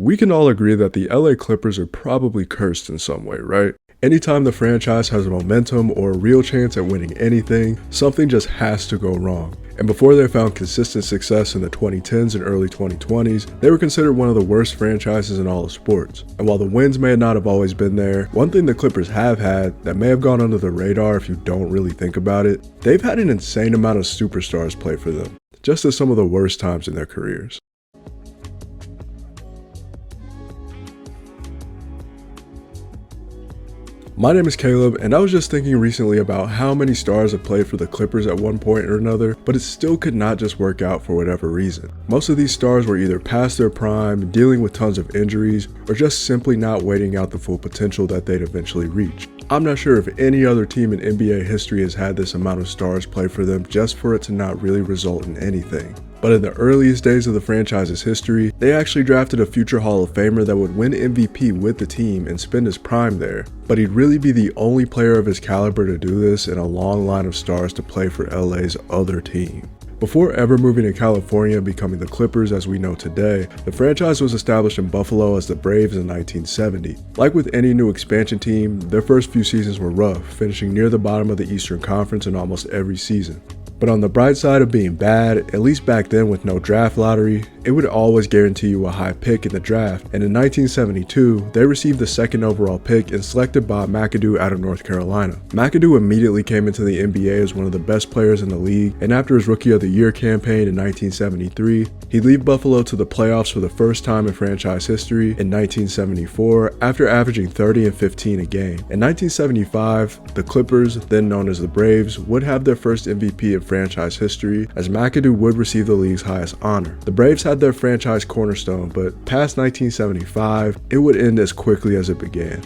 We can all agree that the LA Clippers are probably cursed in some way, right? Anytime the franchise has momentum or a real chance at winning anything, something just has to go wrong. And before they found consistent success in the 2010s and early 2020s, they were considered one of the worst franchises in all of sports. And while the wins may not have always been there, one thing the Clippers have had that may have gone under the radar if you don't really think about it, they've had an insane amount of superstars play for them, just at some of the worst times in their careers. My name is Caleb, and I was just thinking recently about how many stars have played for the Clippers at one point or another, but it still could not just work out for whatever reason. Most of these stars were either past their prime, dealing with tons of injuries, or just simply not waiting out the full potential that they'd eventually reach. I'm not sure if any other team in NBA history has had this amount of stars play for them just for it to not really result in anything. But in the earliest days of the franchise's history, they actually drafted a future Hall of Famer that would win MVP with the team and spend his prime there. But he'd really be the only player of his caliber to do this in a long line of stars to play for LA's other team. Before ever moving to California and becoming the Clippers as we know today, the franchise was established in Buffalo as the Braves in 1970. Like with any new expansion team, their first few seasons were rough, finishing near the bottom of the Eastern Conference in almost every season. But on the bright side of being bad, at least back then with no draft lottery, it would always guarantee you a high pick in the draft, and in 1972, they received the second overall pick and selected Bob McAdoo out of North Carolina. McAdoo immediately came into the NBA as one of the best players in the league, and after his Rookie of the Year campaign in 1973, he'd lead Buffalo to the playoffs for the first time in franchise history in 1974 after averaging 30 and 15 a game. In 1975, the Clippers, then known as the Braves, would have their first MVP in franchise history, as McAdoo would receive the league's highest honor. The Braves had their franchise cornerstone, but past 1975, it would end as quickly as it began.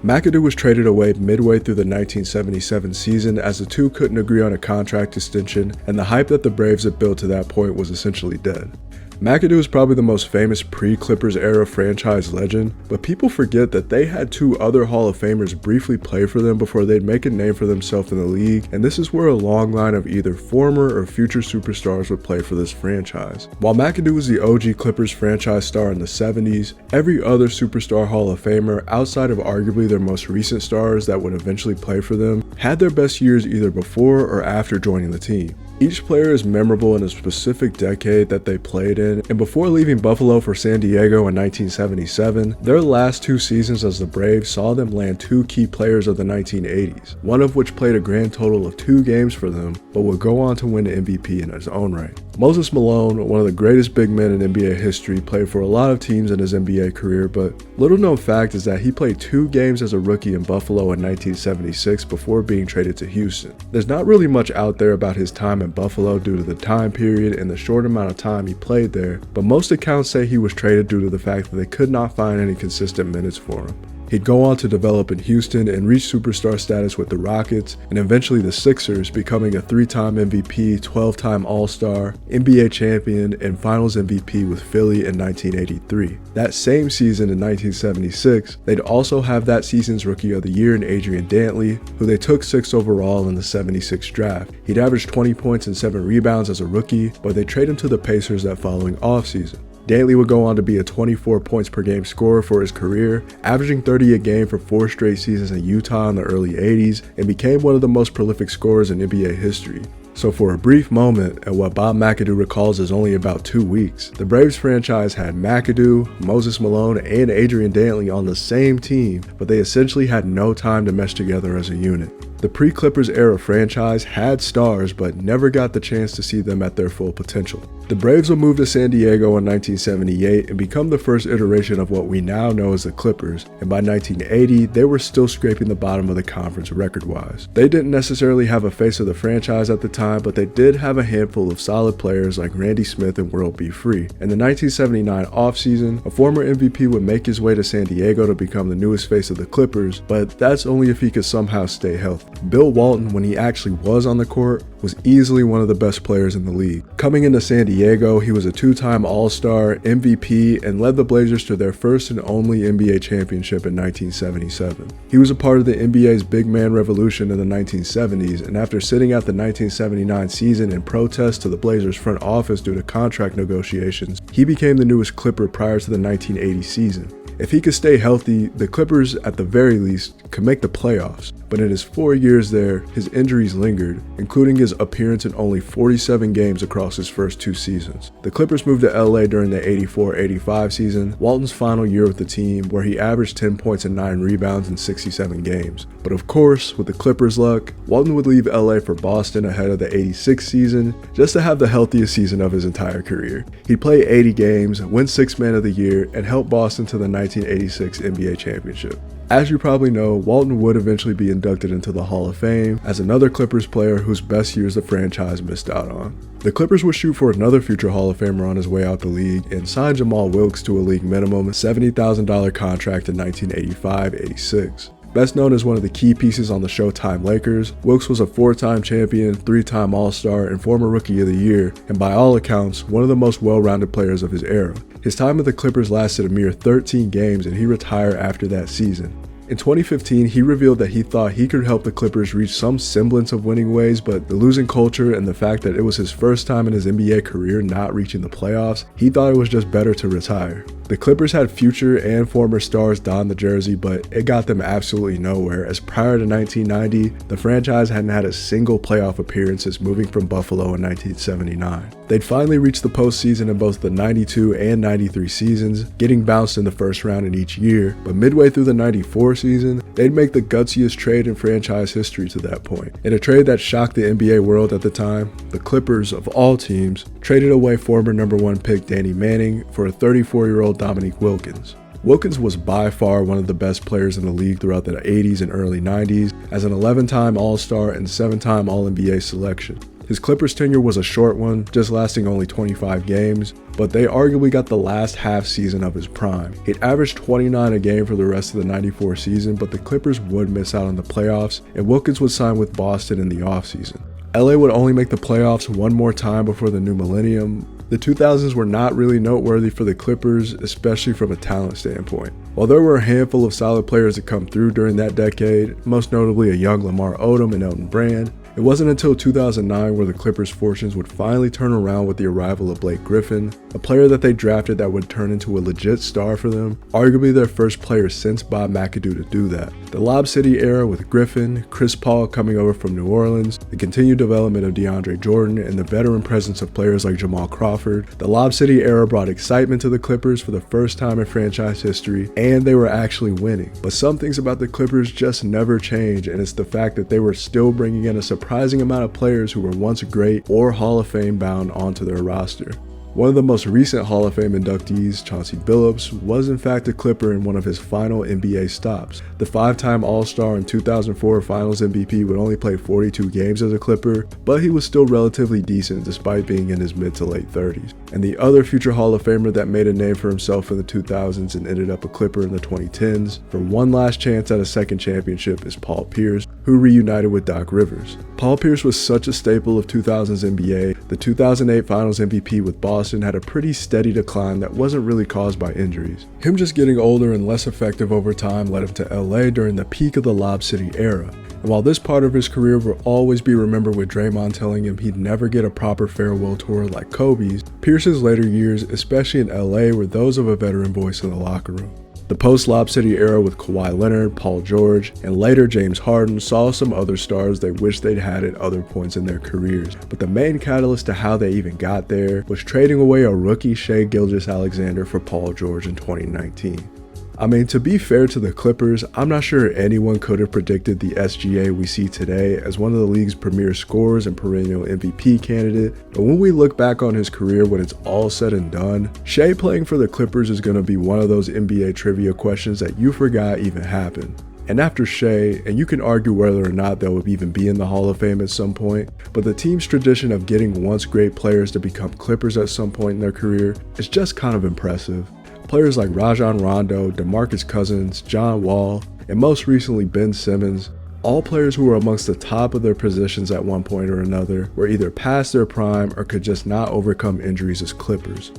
McAdoo was traded away midway through the 1977 season as the two couldn't agree on a contract extension, and the hype that the Braves had built to that point was essentially dead. McAdoo is probably the most famous pre-Clippers era franchise legend, but people forget that they had two other Hall of Famers briefly play for them before they'd make a name for themselves in the league, and this is where a long line of either former or future superstars would play for this franchise. While McAdoo was the OG Clippers franchise star in the 70s, every other superstar Hall of Famer outside of arguably their most recent stars that would eventually play for them had their best years either before or after joining the team. Each player is memorable in a specific decade that they played in, and before leaving Buffalo for San Diego in 1977, their last two seasons as the Braves saw them land two key players of the 1980s, one of which played a grand total of 2 games for them, but would go on to win the MVP in his own right. Moses Malone, one of the greatest big men in NBA history, played for a lot of teams in his NBA career, but little known fact is that he played 2 games as a rookie in Buffalo in 1976 before being traded to Houston. There's not really much out there about his time in Buffalo due to the time period and the short amount of time he played there, but most accounts say he was traded due to the fact that they could not find any consistent minutes for him. He'd go on to develop in Houston and reach superstar status with the Rockets and eventually the Sixers, becoming a 3-time MVP, 12-time All-Star, NBA champion, and Finals MVP with Philly in 1983. That same season in 1976, they'd also have that season's Rookie of the Year in Adrian Dantley, who they took 6th overall in the 76 draft. He'd averaged 20 points and 7 rebounds as a rookie, but they trade him to the Pacers that following offseason. Dantley would go on to be a 24 points per game scorer for his career, averaging 30 a game for 4 straight seasons in Utah in the early 80s, and became one of the most prolific scorers in NBA history. So for a brief moment, at what Bob McAdoo recalls as only about 2 weeks, the Braves franchise had McAdoo, Moses Malone, and Adrian Dantley on the same team, but they essentially had no time to mesh together as a unit. The pre-Clippers era franchise had stars but never got the chance to see them at their full potential. The Braves would move to San Diego in 1978 and become the first iteration of what we now know as the Clippers, and by 1980 they were still scraping the bottom of the conference record-wise. They didn't necessarily have a face of the franchise at the time, but they did have a handful of solid players like Randy Smith and World B. Free. In the 1979 offseason, a former MVP would make his way to San Diego to become the newest face of the Clippers, but that's only if he could somehow stay healthy. Bill Walton, when he actually was on the court, was easily one of the best players in the league. Coming into San Diego, he was a two-time All-Star, MVP, and led the Blazers to their first and only NBA championship in 1977. He was a part of the NBA's big man revolution in the 1970s, and after sitting out the 1979 season in protest to the Blazers front office due to contract negotiations, he became the newest Clipper prior to the 1980 season. If he could stay healthy, the Clippers, at the very least, could make the playoffs. But in his 4 years there, his injuries lingered, including his appearance in only 47 games across his first 2 seasons. The Clippers moved to LA during the 84-85 season, Walton's final year with the team, where he averaged 10 points and 9 rebounds in 67 games. But of course, with the Clippers' luck, Walton would leave LA for Boston ahead of the 86 season, just to have the healthiest season of his entire career. He'd play 80 games, win 6th Man of the Year, and help Boston to the 1986 NBA championship. As you probably know, Walton would eventually be inducted into the Hall of Fame as another Clippers player whose best years the franchise missed out on. The Clippers would shoot for another future Hall of Famer on his way out the league and sign Jamal Wilkes to a league minimum $70,000 contract in 1985-86. Best known as one of the key pieces on the Showtime Lakers, Wilkes was a 4-time champion, 3-time All-Star, and former Rookie of the Year, and by all accounts, one of the most well-rounded players of his era. His time with the Clippers lasted a mere 13 games and he retired after that season. In 2015, he revealed that he thought he could help the Clippers reach some semblance of winning ways, but the losing culture and the fact that it was his first time in his NBA career not reaching the playoffs, he thought it was just better to retire. The Clippers had future and former stars don the jersey, but it got them absolutely nowhere, as prior to 1990, the franchise hadn't had a single playoff appearance since moving from Buffalo in 1979. They'd finally reached the postseason in both the 92 and 93 seasons, getting bounced in the first round in each year, but midway through the 94 season, they'd make the gutsiest trade in franchise history to that point. In a trade that shocked the NBA world at the time, the Clippers, of all teams, traded away former #1 pick Danny Manning for a 34-year-old Dominique Wilkins. Wilkins was by far one of the best players in the league throughout the 80s and early 90s, as an 11-time All-Star and 7-time All-NBA selection. His Clippers tenure was a short one, just lasting only 25 games, but they arguably got the last half season of his prime. He'd averaged 29 a game for the rest of the 94 season, but the Clippers would miss out on the playoffs, and Wilkins would sign with Boston in the offseason. LA would only make the playoffs one more time before the new millennium. The 2000s were not really noteworthy for the Clippers, especially from a talent standpoint. While there were a handful of solid players that come through during that decade, most notably a young Lamar Odom and Elton Brand, it wasn't until 2009 where the Clippers' fortunes would finally turn around with the arrival of Blake Griffin, a player that they drafted that would turn into a legit star for them, arguably their first player since Bob McAdoo to do that. The Lob City era with Griffin, Chris Paul coming over from New Orleans, the continued development of DeAndre Jordan, and the veteran presence of players like Jamal Crawford, the Lob City era brought excitement to the Clippers for the first time in franchise history, and they were actually winning. But some things about the Clippers just never change, and it's the fact that they were still bringing in a surprising amount of players who were once great or Hall of Fame bound onto their roster. One of the most recent Hall of Fame inductees, Chauncey Billups, was in fact a Clipper in one of his final NBA stops. The 5-time All-Star and 2004 Finals MVP would only play 42 games as a Clipper, but he was still relatively decent despite being in his mid to late 30s. And the other future Hall of Famer that made a name for himself in the 2000s and ended up a Clipper in the 2010s for one last chance at a second championship is Paul Pierce, who reunited with Doc Rivers. Paul Pierce was such a staple of 2000s NBA. The 2008 Finals MVP with Boston had a pretty steady decline that wasn't really caused by injuries. Him just getting older and less effective over time led him to LA during the peak of the Lob City era. And while this part of his career will always be remembered with Draymond telling him he'd never get a proper farewell tour like Kobe's, Pierce's later years, especially in LA, were those of a veteran voice in the locker room. The post-Lob City era with Kawhi Leonard, Paul George, and later James Harden saw some other stars they wished they'd had at other points in their careers, but the main catalyst to how they even got there was trading away a rookie Shai Gilgeous-Alexander for Paul George in 2019. I mean, to be fair to the Clippers, I'm not sure anyone could have predicted the SGA we see today as one of the league's premier scorers and perennial MVP candidate, but when we look back on his career when it's all said and done, Shai playing for the Clippers is going to be one of those NBA trivia questions that you forgot even happened. And after Shai, and you can argue whether or not they'll even be in the Hall of Fame at some point, but the team's tradition of getting once great players to become Clippers at some point in their career is just kind of impressive. Players like Rajon Rondo, DeMarcus Cousins, John Wall, and most recently Ben Simmons, All players who were amongst the top of their positions at one point or another were either past their prime or could just not overcome injuries as Clippers.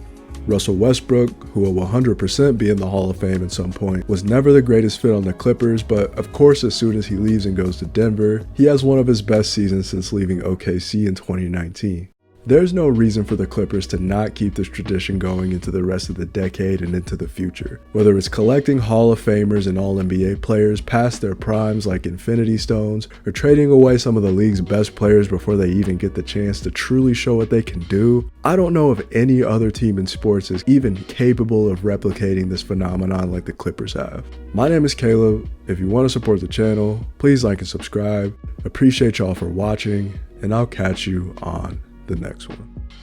Russell Westbrook, who will 100% be in the Hall of Fame at some point, was never the greatest fit on the Clippers, but of course as soon as he leaves and goes to Denver, he has one of his best seasons since leaving OKC in 2019. There's no reason for the Clippers to not keep this tradition going into the rest of the decade and into the future. Whether it's collecting Hall of Famers and All-NBA players past their primes like Infinity Stones, or trading away some of the league's best players before they even get the chance to truly show what they can do, I don't know if any other team in sports is even capable of replicating this phenomenon like the Clippers have. My name is Caleb. If you want to support the channel, please like and subscribe. Appreciate y'all for watching, and I'll catch you on the next one.